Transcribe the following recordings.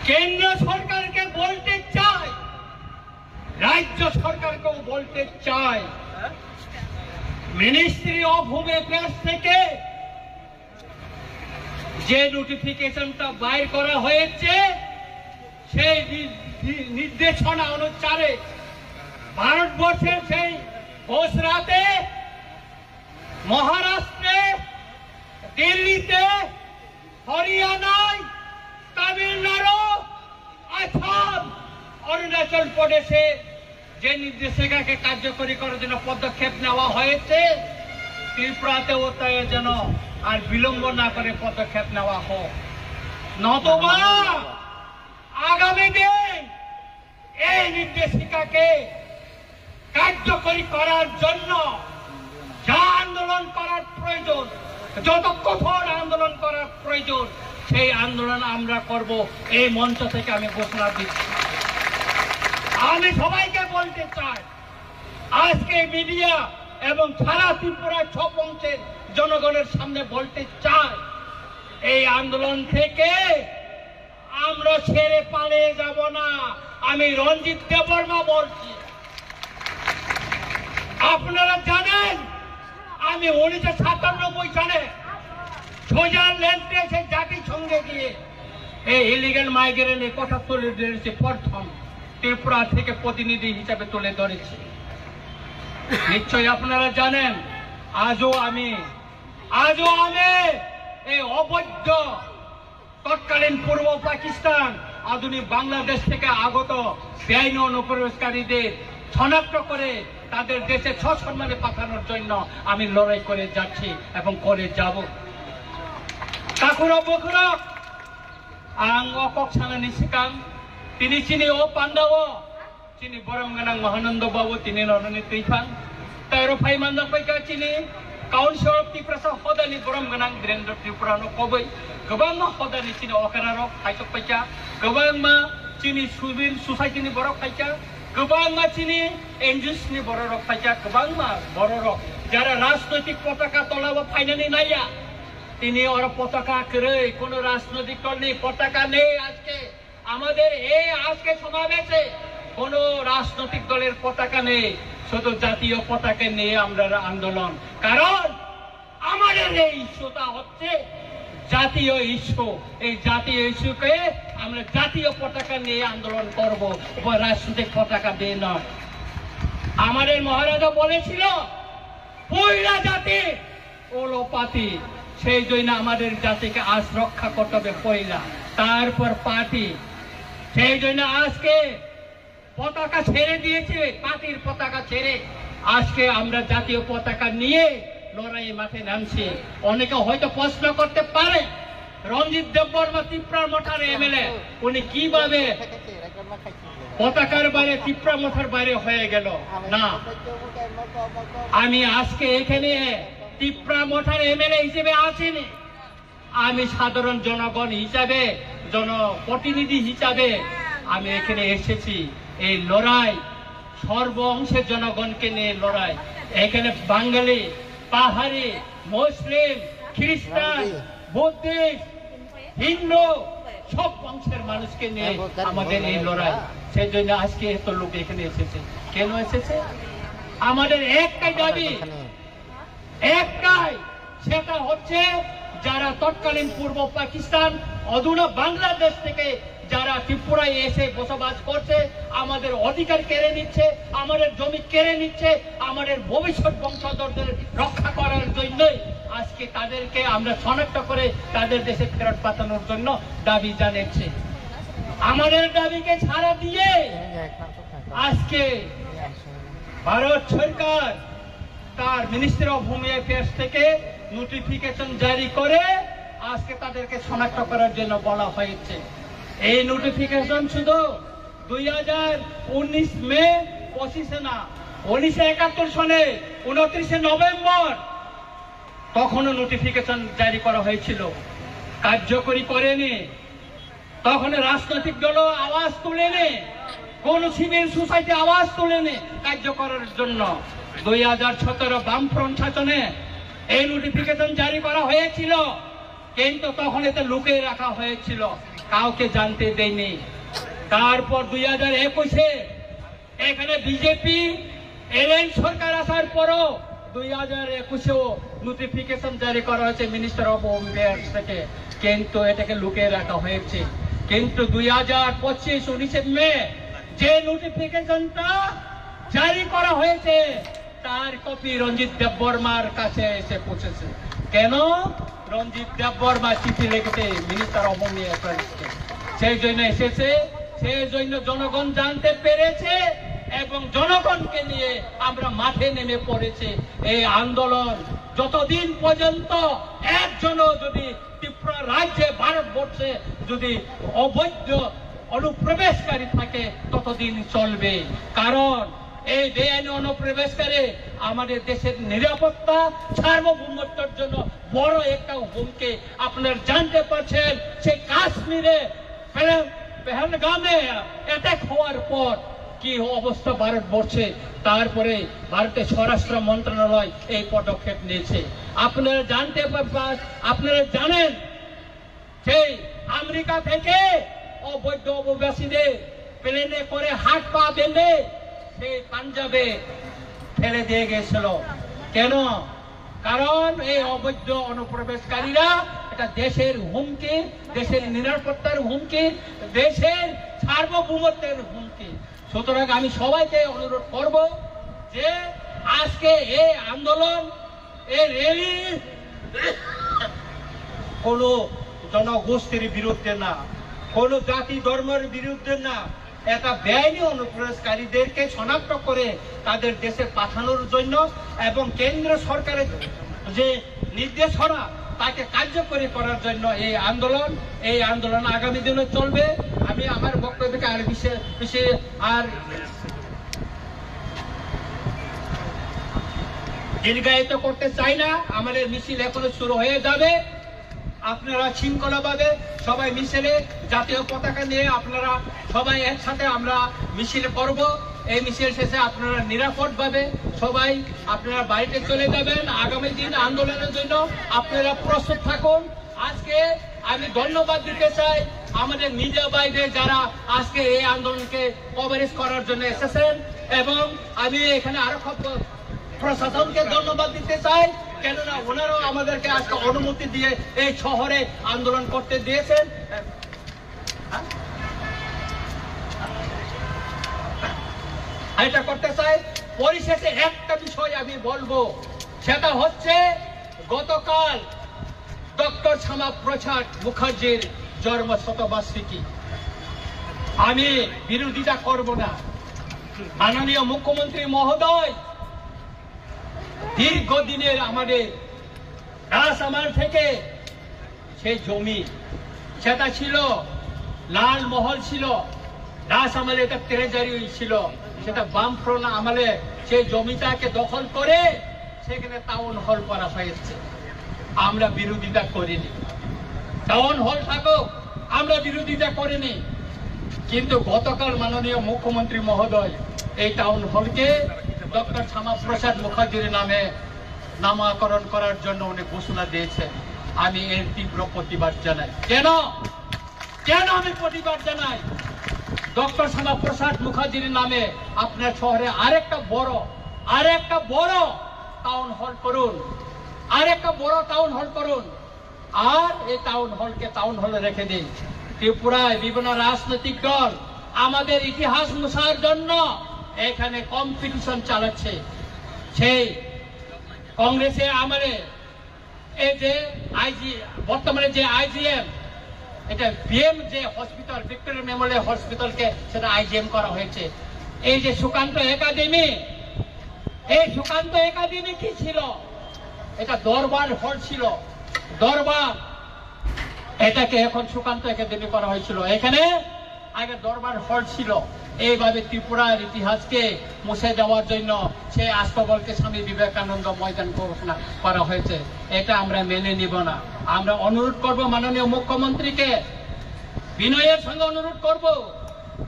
কেন্দ্র সরকারকে বলতে চাই, রাজ্য সরকারকেও বলতে চাই, মিনিস্ট্রি অফ হোম অ্যাফেয়ার্স থেকে যে নোটিফিকেশনটা বাইর করা হয়েছে সেই নির্দেশনা অনুসারে ভারতবর্ষের সেই গুজরাটে, মহারাষ্ট্রে, দিল্লিতে, হরিয়ানায়, তামিলনাড়ু, আসাম, অরুণাচল প্রদেশে যে নির্দেশিকাকে কার্যকরী করার জন্য পদক্ষেপ নেওয়া হয়েছে, ত্রিপুরাতেও তাই যেন আর বিলম্ব না করে পদক্ষেপ নেওয়া হোক, নতুবা আগামী দিন এই নির্দেশিকাকে কার্যকরী করার জন্য যা আন্দোলন করার প্রয়োজন, যত কঠোর আন্দোলন করার প্রয়োজন, সেই আন্দোলন আমরা করব। এই মঞ্চ থেকে আমি ঘোষণা দিচ্ছি। আমি সবাইকে বলতে চাই, আজকে মিডিয়া এবং সারা ত্রিপুরার সব অংশের জনগণের সামনে বলতে চাই, এই আন্দোলন থেকে আমরা ছেড়ে পালিয়ে যাব না। আমি রঞ্জিত দেববর্মা বলছি। আপনারা জানেন আমি 1997 সালে সুইজারল্যান্ডে সেই জাতিসংঘে গিয়ে এই ইলিগাল মাইগ্রেন্টের কথা তুলে ধরেছি, প্রথম ত্রিপুরা থেকে প্রতিনিধি হিসাবে তুলে ধরেছি। নিশ্চয়ই আপনারা জানেন আজও আমি এই অবৈধ তৎকালীন পূর্ব পাকিস্তান, আধুনিক বাংলাদেশ থেকে আগত বেআইনি অনুপ্রবেশকারীদের শনাক্ত করে তাদের দেশে সসম্মানে পাঠানোর জন্য আমি লড়াই করে যাচ্ছি এবং করে যাব। কাকুরা বকুরা আং অকক সানানি সিকাং তিনি চিনি ও পান্ডাও চিনি বরমগানাং মহানন্দ বাবু তিনি নরনি তৈফাং তাইরো ফাই মান্দাং পাইকা চিনি কাউন্সিল অফ ত্রিপুরা হদানি বরমগানাং বীরেন্দ্र ত্রিপুরাनो কবৈ गोबां हदानि चिनि अकारारक खायसक पाइका गोबां चिनि सुबिल सोसाइटिनि बरक पाइका गोबां चिनि एनजिओसनि बरक पाइका गोबां बरक যারা রাজনৈতিক পতাকা তলাবো ফাইনালি নাইয়া তিনি ওর পতাকা করে কোনো রাজনৈতিক দল নেই, পতাকা নেই। আজকে আমাদের এই আজকে সমাবেশে কোনো রাজনৈতিক দলের পতাকা নেই, শুধু জাতীয় পতাকা নিয়ে আমরা আন্দোলন। কারণ আমাদের এই ইস্যুটা হচ্ছে জাতীয় ইস্যু। এই জাতীয় ইস্যুকে আমরা জাতীয় পতাকা নিয়ে আন্দোলন করব, রাজনৈতিক পতাকা দিয়ে নয়। আমাদের মহারাজা বলেছিল পয়লা জাতি ওলোপাতি, সেই জন্য আমাদের জাতিকে আজ রক্ষা করতে হবে পয়লা, তারপর পার্টি। সেই জন্য আজকে পতাকা ছেড়ে দিয়েছে, পার্টির পতাকা ছেড়ে আজকে আমরা জাতীয় পতাকা নিয়ে লড়াই মাঠে নামছি। অনেকে হয়তো প্রশ্ন করতে পারে রঞ্জিত দেববর্মা ত্রিপুরা মঠার এমএলএ, উনি কিভাবে পতাকার বাইরে ত্রিপুরা মঠার বাইরে হয়ে গেল? না, আমি আজকে এখানে ত্রিপুরা মঠার এমএলএ হিসেবে আসিনি, আমি সাধারণ জনগণ হিসাবে, জনপ্রতিনিধি হিসাবে আমি এখানে এসেছি। এই লড়াই সর্ব অংশের জনগণকে নিয়ে লড়াই। এখানে বাঙালি, পাহাড়ি, মুসলিম, খ্রিস্টান, বুদ্ধিস্ট, হিন্দু সব অংশের মানুষকে নিয়ে আমাদের এই লড়াই। সেই জন্য আজকে এত লোক এখানে এসেছে। কেন এসেছে? আমাদের একটাই দাবি, একটাই, সেটা হচ্ছে যারা তৎকালীন পূর্ব পাকিস্তান, অধুনা বাংলাদেশ থেকে যারা ত্রিপুরায় এসে বসবাস করছে, আমাদের অধিকার কেড়ে নিচ্ছে, আমাদের জমি কেড়ে নিচ্ছে, আমাদের ভবিষ্যৎ বংশধরদের রক্ষা করার জন্যই আজকে তাদেরকে আমরা শনাক্ত করে তাদের দেশে ফেরত পাঠানোর জন্য দাবি জানাচ্ছি। আমাদের দাবিকে ছাড়া দিয়ে আজকে ভারত সরকার তার মিনিস্ট্রি অফ হোম অ্যাফেয়ার্স থেকে নোটিফিকেশন জারি করে আজকে তাদেরকে শনাক্ত করার জন্য বলা হয়েছে। এই নোটিফিকেশন শুধু 2019 মে 25 না, 1971 সনে 29 নভেম্বর তখনও নোটিফিকেশন জারি করা হয়েছিল, কার্যকরী করেনি। তখন রাজনৈতিক দল আওয়াজ তুলেনি, কোন সিভিল সোসাইটি আওয়াজ তুলেনি কার্য করার জন্য। 2017 বামফ্রন্ট শাসনে এই নোটিফিকেশন জারি করা হয়েছিল, কিন্তু তখন এতে লুকিয়ে রাখা হয়েছিল। কাউকে জানতে দেয়নি। তারপর 2021-এ এখানে বিজেপি এলএন সরকার আসার পরও 2021-এও নোটিফিকেশন জারি করা হয়েছে মিনিস্টার অফ হোম অ্যাফেয়ার্স থেকে, কিন্তু এটাকে লুকিয়ে রাখা হয়েছে। কিন্তু 2025-19 মে যে নোটিফিকেশনটা জারি করা হয়েছে তার কপি রঞ্জিত দেববর্মার কাছে এসে পৌঁছেছে। কেন? রঞ্জিত দেববর্মা চিঠি লিখেছে মিনিস্টার অফ হোম অ্যাফেয়ার্সকে, সেই জন্য এসেছে, সেই জন্য জনগণ জানতে পেরেছে এবং জনগণকে নিয়ে আমরা মাঠে নেমে পড়েছে। এই আন্দোলন যতদিন পর্যন্ত একজনও যদি ত্রিপুরা রাজ্যে ভারতবর্ষে যদি অবৈধ অনুপ্রবেশকারী থাকে ততদিন চলবে। কারণ এই বেআইনি অনুপ্রবেশকারী আমাদের দেশের নিরাপত্তা সার্বভৌমত্বের জন্য বড় একটা হুমকি। আপনারা জানতে পারছেন সেই কাশ্মীরে পেহেলগামে অ্যাটাক হওয়ার পর কি অবস্থা ভারতবর্ষে, তারপরে ভারতের স্বরাষ্ট্র মন্ত্রণালয় এই পদক্ষেপ নিয়েছে। আপনারা জানেন সেই আমেরিকা থেকে অবৈধ অভিবাসীদের প্লেনে করে হাত পা বেঁধে সেই পাঞ্জাবে ফেলে দিয়ে গেছিল। কেন? কারণ এই অবৈধ অনুপ্রবেশকারীরা এটা দেশের হুমকি, দেশের নিরাপত্তার হুমকি, দেশের সার্বভৌমত্বের হুমকি। সুতরাং আমি সবাইকে অনুরোধ করব যে আজকে এই আন্দোলন, এই র্যালি কোন জনগোষ্ঠীর বিরুদ্ধে না, কোন জাতি ধর্মের বিরুদ্ধে না, এটা বেআইনি অনুপ্রবেশকারীদেরকে শনাক্ত করে তাদের দেশে পাঠানোর জন্য এবং কেন্দ্র সরকারের যে নির্দেশনা তাকে কার্যকরী করার জন্য এই আন্দোলন আগামী দিনে চলবে। আমি আমার বক্তব্যকে আর বিশেষ আর দীর্ঘায়িত করতে চাই না। আমাদের মিছিল এখনো শুরু হয়ে যাবে। আপনারা শৃঙ্খলাভাবে সবাই মিছিলে জাতীয় পতাকা নিয়ে আপনারা সবাই একসাথে আমরা মিছিল করব। এই মিছিল শেষে আপনারা নিরাপদভাবে সবাই আপনারা বাড়িতে চলে যাবেন। আগামী দিন আন্দোলনের জন্য আপনারা প্রস্তুত থাকুন। আজকে আমি ধন্যবাদ দিতে চাই আমাদের মিডিয়া ভাইদের যারা আজকে এই আন্দোলনকে কভারেজ করার জন্য এসেছেন, এবং আমি এখানে আরো প্রশাসনকে ধন্যবাদ দিতে চাই, কেননা ওনারাও আমাদেরকে আজকে অনুমতি দিয়ে এই শহরে আন্দোলন করতে দিয়েছেন। এটা করতে চাই। পরিশেষে একটা বিষয় আমি বলবো, সেটা হচ্ছে গতকাল ডক্টর শ্যামাপ্রসাদ মুখার্জির জন্ম শতবার্ষিকী। আমি বিরোধিতা করব না। মাননীয় মুখ্যমন্ত্রী মহোদয় দীর্ঘদিনের আমাদের রাজআমাল থেকে সেই জমি, সেটা ছিল লালমহল ছিল, রাজআমালে এটা ট্রেজারি ছিল, সেটা বামফ্রন্ট আমলে সেই জমিটাকে দখল করে সেখানে টাউন হল করা হয়েছে। আমরা বিরোধিতা করিনি, টাউন হল থাকুক, আমরা বিরোধিতা করিনি। কিন্তু গতকাল মাননীয় মুখ্যমন্ত্রী মহোদয় এই টাউন হলকে ডক্টর শ্যামাপ্রসাদ মুখার্জির নামে নামকরণ করার জন্য উনি ঘোষণা দিয়েছেন। আমি এর তীব্র প্রতিবাদ জানাই। কেন আমি প্রতিবাদ জানাই? ডক্টর শ্যামাপ্রসাদ মুখার্জির নামে আপনার শহরে আরেকটা বড় টাউন হল করুন, আরেকটা বড় টাউন হল করুন, আর এই টাউন হলকে টাউন হলে রেখে দিন। ত্রিপুরায় বিভিন্ন রাজনৈতিক দল আমাদের ইতিহাস মুছার জন্য এখানে কম্পিটিশন চালাচ্ছে। সেই কংগ্রেসে আমলে এই যে বর্তমানে যে আইজিএম, এটা বিএম যে হসপিটাল, ভিক্টোরিয়া মেমোরিয়াল হসপিটালকে সেটা আইজিএম করা হয়েছে। এই যে সুকান্ত একাডেমি, এই সুকান্ত একাডেমি কি ছিল? এটা দরবার হল ছিল, দরবার, এটাকে এখন সুকান্ত একাডেমি করা হয়েছিল। এখানে আগে দরবার হল ছিল। এইভাবে ত্রিপুরার ইতিহাসকে মুছে দেওয়ার জন্য সেই আস্তবলকে স্বামী বিবেকানন্দ ময়দান ঘোষণা করা হয়েছে। এটা আমরা মেনে নিব না। আমরা অনুরোধ করব মাননীয় মুখ্যমন্ত্রীকে, বিনয়ের সঙ্গে অনুরোধ করব,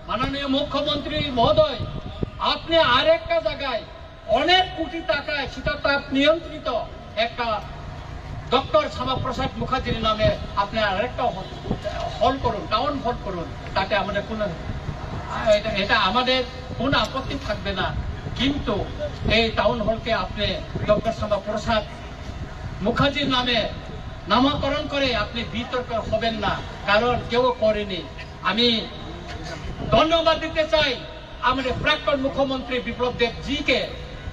মাননীয় মুখ্যমন্ত্রী মহোদয়, আপনি আরেকটা জায়গায় অনেক কোটি টাকায় শীতাতাপ নিয়ন্ত্রিত একটা ডক্টর শ্যামাপ্রসাদ মুখার্জির নামে আপনি আরেকটা হল করুন, টাউন হল করুন, তাতে আমাদের কোনো এটা আমাদের কোনো আপত্তি থাকবে না। কিন্তু এই টাউন হলকে আপনি ডক্টর শ্যামাপ্রসাদ মুখার্জির নামে নামকরণ করে আপনি বিতর্ক হবেন না, কারণ কেউ করেনি। আমি ধন্যবাদ দিতে চাই আমাদের প্রাক্তন মুখ্যমন্ত্রী বিপ্লব দেব জিকে।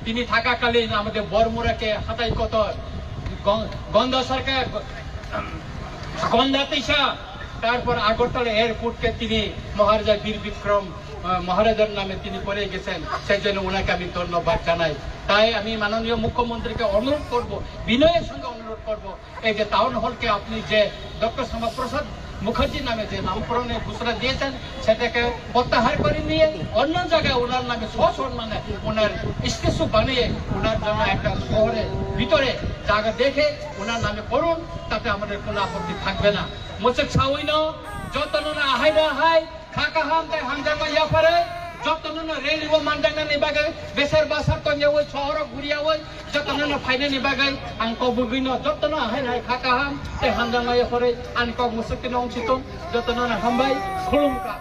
তিনি থাকাকালীন আমাদের বরমুড়াকে হাতাই কত গন্ধা সরকার গন্ধা তিসা, তারপর আগরতলা এয়ারপোর্টকে তিনি মহারাজা বীর বিক্রম মহারাজার নামে তিনি করে গেছেন, সেই জন্য ওনাকে আমি ধন্যবাদ জানাই। তাই আমি মাননীয় মুখ্যমন্ত্রীকে অনুরোধ করব, বিনয়ের সঙ্গে অনুরোধ করব, এই যে টাউন হলকে আপনি যে ডক্টর শ্যামাপ্রসাদ মুখার্জির নামে যে নামকরণের ঘোষণা দিয়েছেন সেটাকে প্রত্যাহার করে নিয়ে অন্য জায়গায় ওনার নামে সসম্মানে ওনার স্ট্যাচু বানিয়ে ওনার জন্য একটা শহরের ভিতরে জায়গা দেখে ওনার নামে করুন, তাতে আমাদের কোনো আপত্তি থাকবে না। মোচেক ছাউই না যতন না আহাই না হাই খাকা হাম তাই হামজামা ইয়া পারে যতন না রেল ও মানজাঙ্গা নিবাগে বেসার বাসার তো ওই শহর ঘুরিয়া ওই যতন না ফাইনে নিবাগে আংক বুবিনো যতন আহাই না খাকা হাম তাই হামজামা ইয়া পারে আনক মুসকিন অংশিত যতন না হামবাই খুলুমকা।